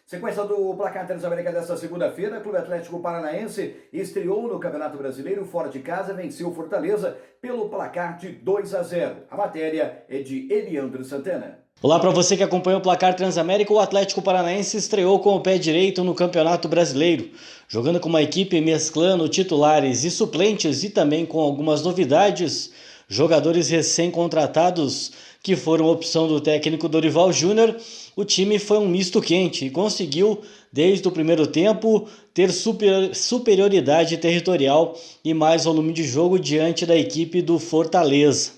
Sequência do Placar Transamérica desta segunda-feira, o Clube Atlético Paranaense estreou no Campeonato Brasileiro fora de casa, venceu o Fortaleza pelo placar de 2-0. A matéria é de Eliandro Santana. Olá para você que acompanha o Placar Transamérica. O Atlético Paranaense estreou com o pé direito no Campeonato Brasileiro, jogando com uma equipe mesclando titulares e suplentes e também com algumas novidades, jogadores recém-contratados que foram opção do técnico Dorival Júnior. O time foi um misto quente e conseguiu, desde o primeiro tempo, ter superioridade territorial e mais volume de jogo diante da equipe do Fortaleza.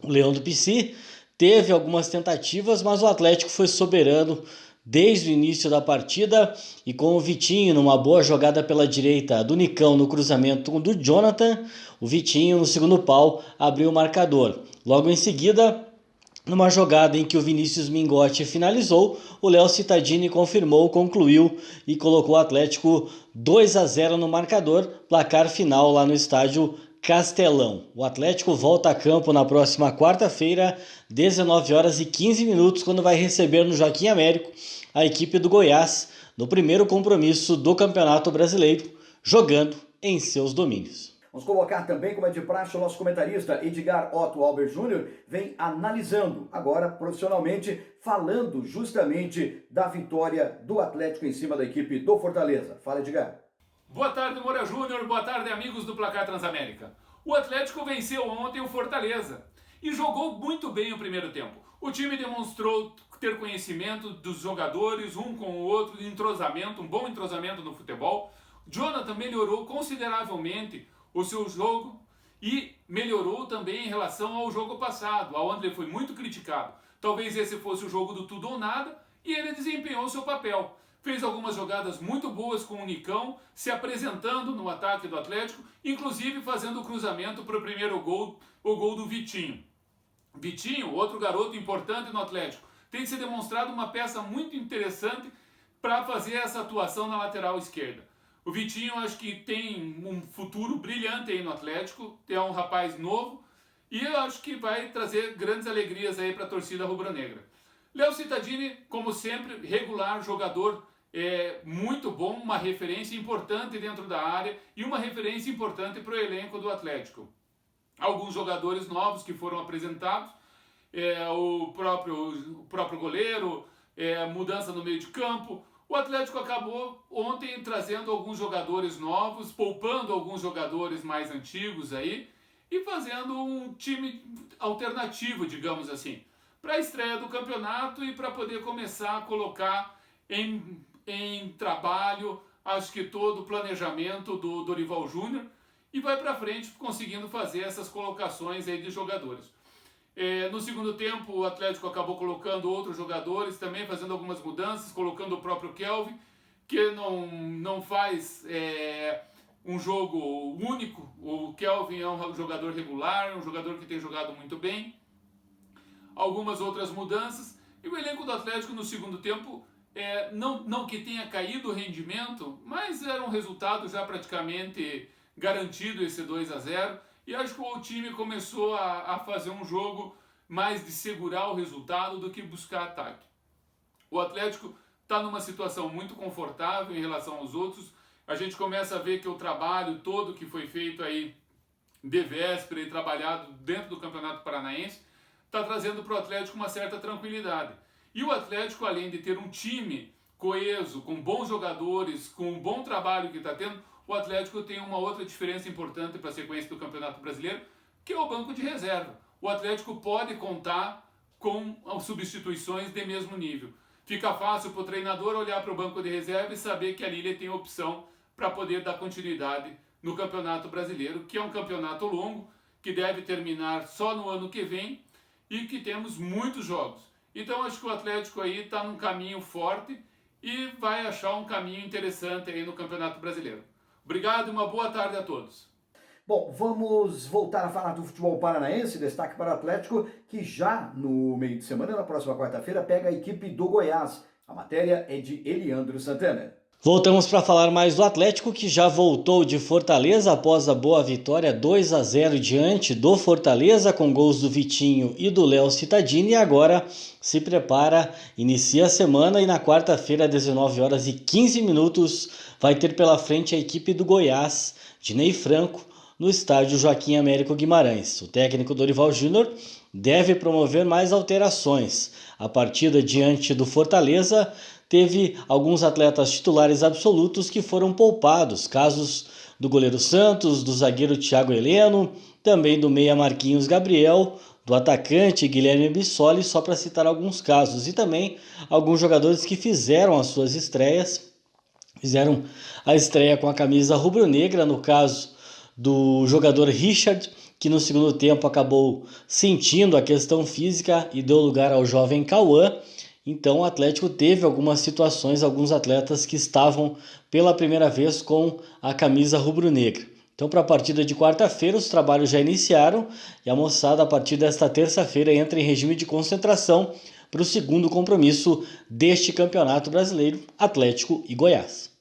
O Leão do Pici teve algumas tentativas, mas o Atlético foi soberano desde o início da partida e com o Vitinho numa boa jogada pela direita do Nicão no cruzamento do Jonathan, o Vitinho no segundo pau abriu o marcador. Logo em seguida, numa jogada em que o Vinícius Mingotti finalizou, o Léo Cittadini concluiu e colocou o Atlético 2-0 no marcador, placar final lá no estádio Castelão. O Atlético volta a campo na próxima quarta-feira, 19h15, quando vai receber no Joaquim Américo a equipe do Goiás, no primeiro compromisso do Campeonato Brasileiro, jogando em seus domínios. Vamos colocar também, como é de praxe, o nosso comentarista Edgar Otto Albert Júnior vem analisando, agora profissionalmente, falando justamente da vitória do Atlético em cima da equipe do Fortaleza. Fala, Edgar. Boa tarde, Moura Júnior. Boa tarde, amigos do Placar Transamérica. O Atlético venceu ontem o Fortaleza e jogou muito bem o primeiro tempo. O time demonstrou ter conhecimento dos jogadores, um com o outro, entrosamento, um bom entrosamento no futebol. Jonathan melhorou consideravelmente o seu jogo e melhorou também em relação ao jogo passado, onde ele foi muito criticado. Talvez esse fosse o jogo do tudo ou nada e ele desempenhou o seu papel. Fez algumas jogadas muito boas com o Nicão, se apresentando no ataque do Atlético, inclusive fazendo o cruzamento para o primeiro gol, o gol do Vitinho. Vitinho, outro garoto importante no Atlético, tem se demonstrado uma peça muito interessante para fazer essa atuação na lateral esquerda. O Vitinho acho que tem um futuro brilhante aí no Atlético, é um rapaz novo e eu acho que vai trazer grandes alegrias aí para a torcida rubro-negra. Léo Cittadini, como sempre, regular jogador, muito bom, uma referência importante dentro da área e uma referência importante para o elenco do Atlético. Alguns jogadores novos que foram apresentados, o próprio goleiro, mudança no meio de campo. O Atlético acabou ontem trazendo alguns jogadores novos, poupando alguns jogadores mais antigos aí e fazendo um time alternativo, digamos assim, para a estreia do campeonato e para poder começar a colocar em trabalho, acho que todo o planejamento do Dorival Júnior e vai para frente conseguindo fazer essas colocações aí de jogadores. No segundo tempo, o Atlético acabou colocando outros jogadores, também fazendo algumas mudanças, colocando o próprio Kelvin, que não faz um jogo único. O Kelvin é um jogador regular, um jogador que tem jogado muito bem. Algumas outras mudanças. E o elenco do Atlético no segundo tempo, não que tenha caído o rendimento, mas era um resultado já praticamente garantido esse 2-0. E acho que o time começou a fazer um jogo mais de segurar o resultado do que buscar ataque. O Atlético está numa situação muito confortável em relação aos outros. A gente começa a ver que o trabalho todo que foi feito aí de véspera e trabalhado dentro do Campeonato Paranaense está trazendo para o Atlético uma certa tranquilidade. E o Atlético, além de ter um time coeso, com bons jogadores, com um bom trabalho que está tendo, o Atlético tem uma outra diferença importante para a sequência do Campeonato Brasileiro, que é o banco de reserva. O Atlético pode contar com substituições de mesmo nível. Fica fácil para o treinador olhar para o banco de reserva e saber que ali ele tem opção para poder dar continuidade no Campeonato Brasileiro, que é um campeonato longo, que deve terminar só no ano que vem e que temos muitos jogos. Então acho que o Atlético aí está num caminho forte e vai achar um caminho interessante aí no Campeonato Brasileiro. Obrigado e uma boa tarde a todos. Bom, vamos voltar a falar do futebol paranaense. Destaque para o Atlético, que já no meio de semana, na próxima quarta-feira, pega a equipe do Goiás. A matéria é de Eliandro Santana. Voltamos para falar mais do Atlético, que já voltou de Fortaleza após a boa vitória 2-0 diante do Fortaleza, com gols do Vitinho e do Léo Cittadini, e agora se prepara, inicia a semana e na quarta-feira, às 19h15, vai ter pela frente a equipe do Goiás, de Ney Franco, no estádio Joaquim Américo Guimarães. O técnico Dorival Júnior deve promover mais alterações. A partida diante do Fortaleza teve alguns atletas titulares absolutos que foram poupados, casos do goleiro Santos, do zagueiro Thiago Heleno, também do meia Marquinhos Gabriel, do atacante Guilherme Bissoli, só para citar alguns casos, e também alguns jogadores que fizeram as suas estreias, fizeram a estreia com a camisa rubro-negra, no caso do jogador Richard, que no segundo tempo acabou sentindo a questão física e deu lugar ao jovem Cauã. Então o Atlético teve algumas situações, alguns atletas que estavam pela primeira vez com a camisa rubro-negra. Então para a partida de quarta-feira os trabalhos já iniciaram e a moçada a partir desta terça-feira entra em regime de concentração para o segundo compromisso deste Campeonato Brasileiro, Atlético e Goiás.